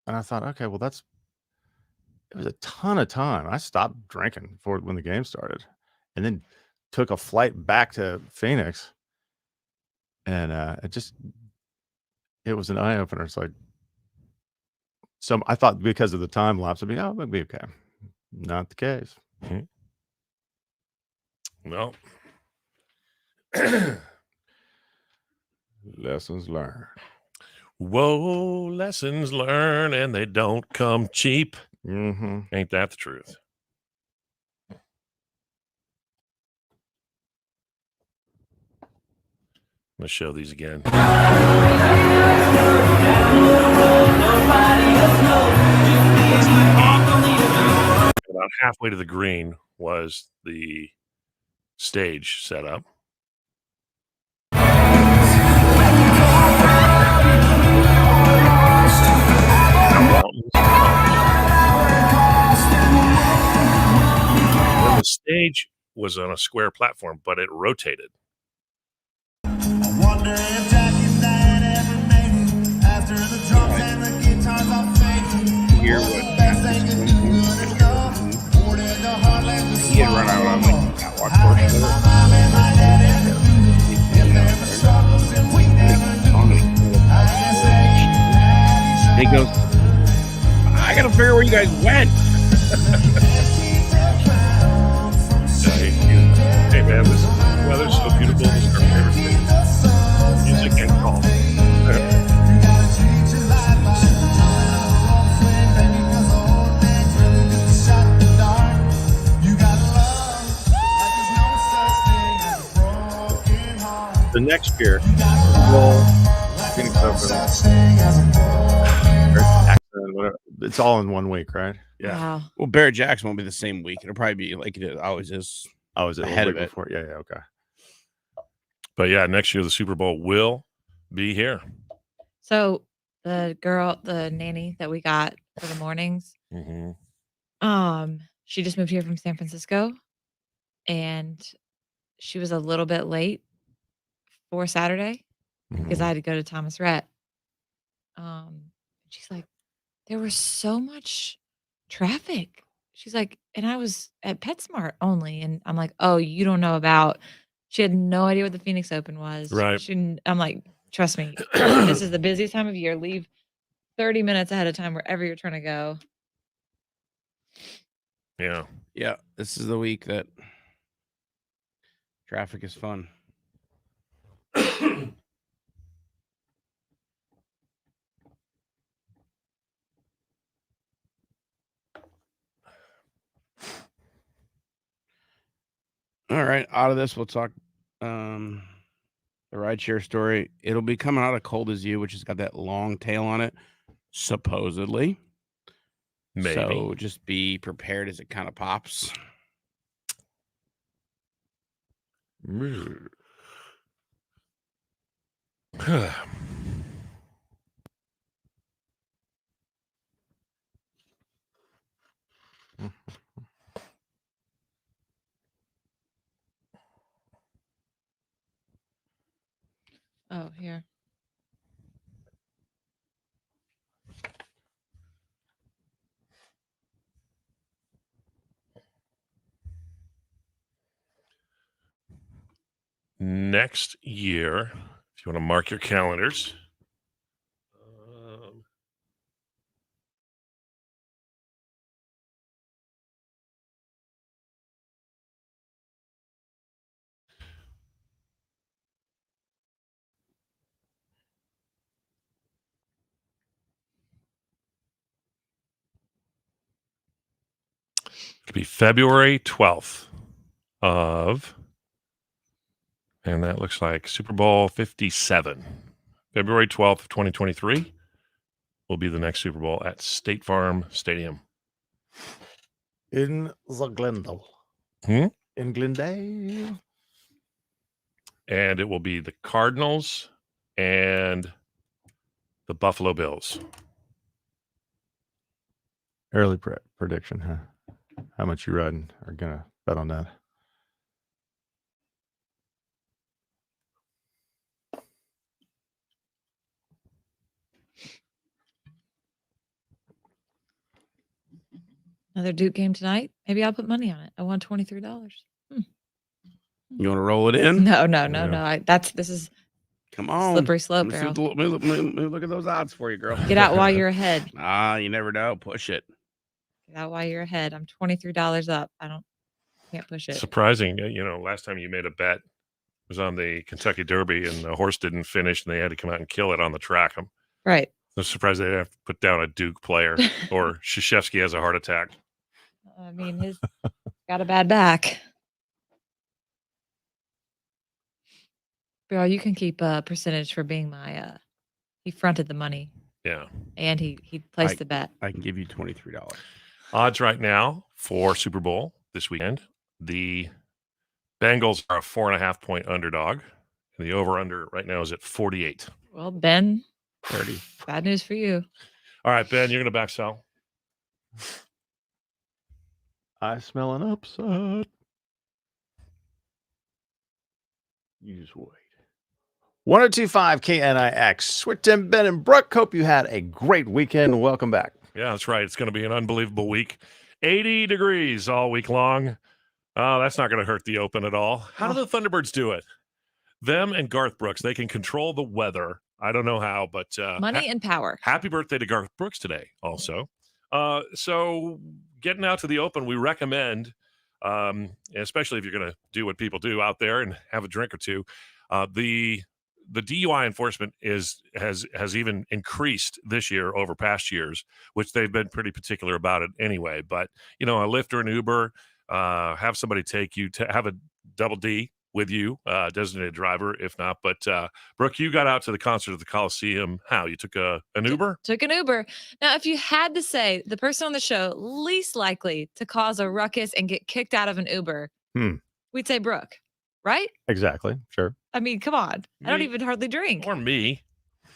Speaker 3: And I thought, okay, well, it was a ton of time. I stopped drinking when the game started. And then took a flight back to Phoenix, and it was an eye opener. It's like I thought because of the time lapse, it'd be okay. Not the case.
Speaker 2: No.
Speaker 3: Lessons learned.
Speaker 2: Whoa, lessons learned, and they don't come cheap. Ain't that the truth? Let's show these again. About halfway to the green was the stage set up. The stage was on a square platform, but it rotated.
Speaker 8: Hear what he had run out on like catwalk portion of it. He goes, I gotta figure where you guys went.
Speaker 2: Hey man, this weather's so beautiful. This is our favorite thing. Music and calm.
Speaker 3: The next year, Phoenix Open, whatever. It's all in 1 week, right?
Speaker 2: Yeah.
Speaker 1: Wow.
Speaker 8: Well, Barrett Jackson won't be the same week. It'll probably be like it always is.
Speaker 3: Oh, is it
Speaker 8: ahead of
Speaker 3: week
Speaker 8: it?
Speaker 3: before? Yeah, okay.
Speaker 2: But yeah, next year the Super Bowl will be here.
Speaker 1: So the nanny that we got for the mornings, she just moved here from San Francisco, and she was a little bit late for Saturday because I had to go to Thomas Rhett. She's like, there was so much traffic. She's like, and I was at PetSmart only, and I'm like, oh, you don't know about. She had no idea what the Phoenix Open was.
Speaker 2: Right.
Speaker 1: I'm like, trust me, this is the busiest time of year. Leave 30 minutes ahead of time wherever you're trying to go.
Speaker 2: Yeah.
Speaker 8: Yeah, this is the week that traffic is fun. All right, out of this, we'll talk the rideshare story. It'll be coming out of Cold as You, which has got that long tail on it, supposedly.
Speaker 2: Maybe.
Speaker 8: So just be prepared as it kind of pops.
Speaker 1: Oh, here.
Speaker 2: Next year, if you want to mark your calendars, it'll be February 12th and that looks like Super Bowl 57. February 12th of 2023 will be the next Super Bowl at State Farm Stadium.
Speaker 3: In the Glendale.
Speaker 2: In
Speaker 3: Glendale.
Speaker 2: And it will be the Cardinals and the Buffalo Bills.
Speaker 3: Early prediction, huh? How much you riding are gonna bet on that?
Speaker 1: Another Duke game tonight. Maybe I'll put money on it. I won $23.
Speaker 8: You want to roll it in?
Speaker 1: No. This is
Speaker 8: Come on.
Speaker 1: slippery slope,
Speaker 8: Let me
Speaker 1: girl.
Speaker 8: let me look at those odds for you, girl.
Speaker 1: Get out while you're ahead.
Speaker 8: You never know. Push it.
Speaker 1: Get out while you're ahead. I'm $23 up. Can't push it.
Speaker 2: Surprising. Last time you made a bet was on the Kentucky Derby, and the horse didn't finish, and they had to come out and kill it on the track.
Speaker 1: Right.
Speaker 2: I'm surprised they didn't have to put down a Duke player, or Krzyzewski has a heart attack.
Speaker 1: I mean, he's got a bad back. Bro, you can keep a percentage for being my he fronted the money.
Speaker 2: Yeah.
Speaker 1: And he placed the bet.
Speaker 8: I can give you $23.
Speaker 2: Odds right now for Super Bowl this weekend. The Bengals are a 4.5-point underdog. And the over-under right now is at 48.
Speaker 1: Well, Ben,
Speaker 8: 30.
Speaker 1: bad news for you.
Speaker 2: All right, Ben, you're going to back sell.
Speaker 3: I smell an upset. You just wait. 1025 KNIX. With Tim, Ben, and Brooke. Hope you had a great weekend. Welcome back.
Speaker 2: Yeah, that's right. It's going to be an unbelievable week. 80 degrees all week long. Oh, that's not going to hurt the Open at all. How do the Thunderbirds do it? Them and Garth Brooks, they can control the weather. I don't know how, but
Speaker 1: money and power.
Speaker 2: Happy birthday to Garth Brooks today also. So getting out to the Open, we recommend, especially if you're going to do what people do out there and have a drink or two, the DUI enforcement has even increased this year over past years, which they've been pretty particular about it anyway. But, a Lyft or an Uber, have somebody take you to have a double D with you, designated driver, if not. But, Brooke, you got out to the concert at the Coliseum. How? You took an Uber?
Speaker 1: Took an Uber. Now, if you had to say the person on the show least likely to cause a ruckus and get kicked out of an Uber, we'd say Brooke, right?
Speaker 3: Exactly. Sure.
Speaker 1: I mean, come on. I don't even hardly drink.
Speaker 2: Or me.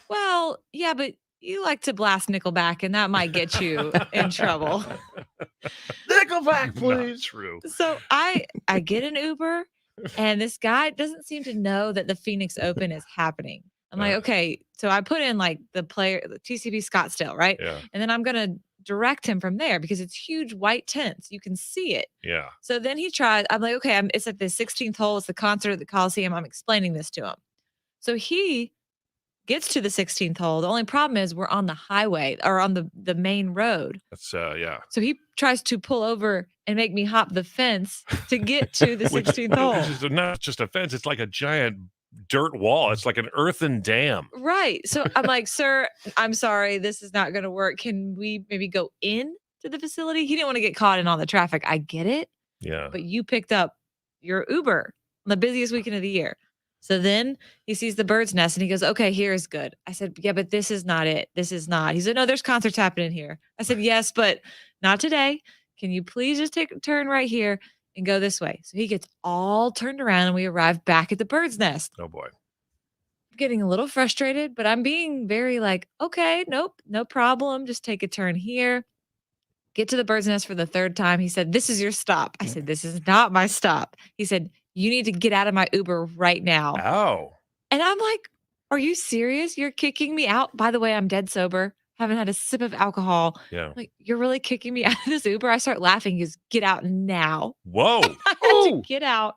Speaker 1: Well, yeah, but you like to blast Nickelback, and that might get you in trouble.
Speaker 3: Nickelback, please.
Speaker 2: Not true.
Speaker 1: So I get an Uber, and this guy doesn't seem to know that the Phoenix Open is happening. I'm like, okay. So I put in like the TCB Scottsdale, right?
Speaker 2: Yeah.
Speaker 1: And then I'm going to direct him from there because it's huge white tents. You can see it.
Speaker 2: Yeah.
Speaker 1: So then he tries. I'm like, okay, it's at the 16th hole. It's the concert at the Coliseum. I'm explaining this to him. So he gets to the 16th hole. The only problem is we're on the highway or on the main road.
Speaker 2: That's yeah.
Speaker 1: So he tries to pull over and make me hop the fence to get to the 16th hole.
Speaker 2: Which is not just a fence. It's like a giant dirt wall. It's like an earthen dam.
Speaker 1: Right. So I'm like, sir, I'm sorry. This is not going to work. Can we maybe go in to the facility? He didn't want to get caught in all the traffic. I get it.
Speaker 2: Yeah.
Speaker 1: But you picked up your Uber on the busiest weekend of the year. So then he sees the bird's nest and he goes, okay, here is good. I said, yeah, but this is not it. This is not. He said, no, there's concerts happening here. I said, yes, but not today. Can you please just take a turn right here and go this way? So he gets all turned around and we arrive back at the bird's nest.
Speaker 2: Oh boy.
Speaker 1: I'm getting a little frustrated, but I'm being very like, okay, nope, no problem. Just take a turn here. Get to the bird's nest for the third time. He said, this is your stop. I said, this is not my stop. He said, you need to get out of my Uber right now.
Speaker 2: Oh.
Speaker 1: And I'm like, are you serious? You're kicking me out? By the way, I'm dead sober. Haven't had a sip of alcohol.
Speaker 2: Yeah.
Speaker 1: Like, you're really kicking me out of this Uber? I start laughing. He goes, get out now.
Speaker 2: Whoa.
Speaker 1: I had to get out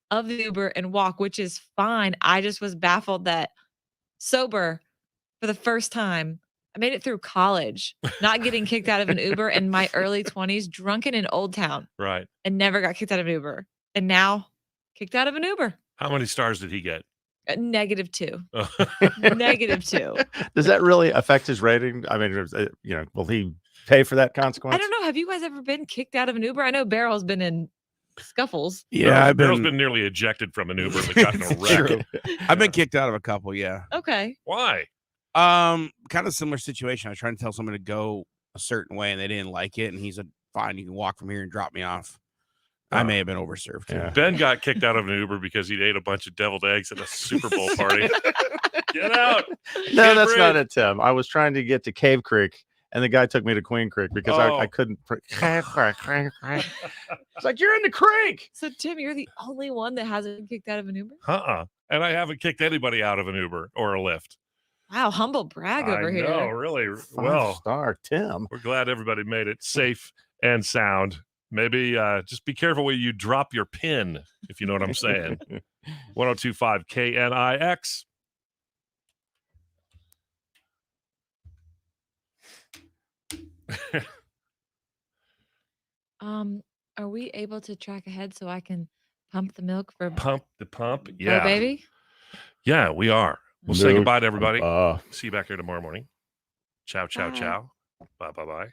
Speaker 1: of the Uber and walk, which is fine. I just was baffled that sober for the first time. I made it through college, not getting kicked out of an Uber in my early 20s, drunken in Old Town.
Speaker 2: Right.
Speaker 1: And never got kicked out of an Uber. And now kicked out of an Uber.
Speaker 2: How many stars did he get?
Speaker 1: -2. -2.
Speaker 3: Does that really affect his rating? I mean, will he pay for that consequence?
Speaker 1: I don't know. Have you guys ever been kicked out of an Uber? I know Barrel's been in scuffles.
Speaker 8: Yeah,
Speaker 2: Barrel's been nearly ejected from an Uber but got in a wreck.
Speaker 8: I've been kicked out of a couple, yeah.
Speaker 1: Okay.
Speaker 2: Why?
Speaker 8: Kind of similar situation. I was trying to tell someone to go a certain way and they didn't like it. And he said, fine, you can walk from here and drop me off. I may have been overserved.
Speaker 3: Yeah.
Speaker 2: Ben got kicked out of an Uber because he ate a bunch of deviled eggs at a Super Bowl party. Get out.
Speaker 3: No,
Speaker 2: Get
Speaker 3: that's
Speaker 2: rid.
Speaker 3: not it, Tim. I was trying to get to Cave Creek, and the guy took me to Queen Creek because I couldn't. It's like, you're in the creek.
Speaker 1: So, Tim, you're the only one that hasn't been kicked out of an Uber?
Speaker 2: And I haven't kicked anybody out of an Uber or a Lyft.
Speaker 1: Wow, humble brag over here.
Speaker 2: No, really.
Speaker 3: 5-star Tim.
Speaker 2: We're glad everybody made it safe and sound. Maybe just be careful where you drop your pin, if you know what I'm saying. 1025 KNIX.
Speaker 1: Are we able to track ahead so I can pump the milk for
Speaker 2: Pump the pump.
Speaker 1: Bo
Speaker 2: Yeah.
Speaker 1: Baby?
Speaker 2: Yeah, we are. We'll say
Speaker 3: Milk
Speaker 2: goodbye to everybody.
Speaker 3: pump.
Speaker 2: See you back here tomorrow morning. Ciao, ciao,
Speaker 1: Bye.
Speaker 2: ciao. Bye, bye, bye.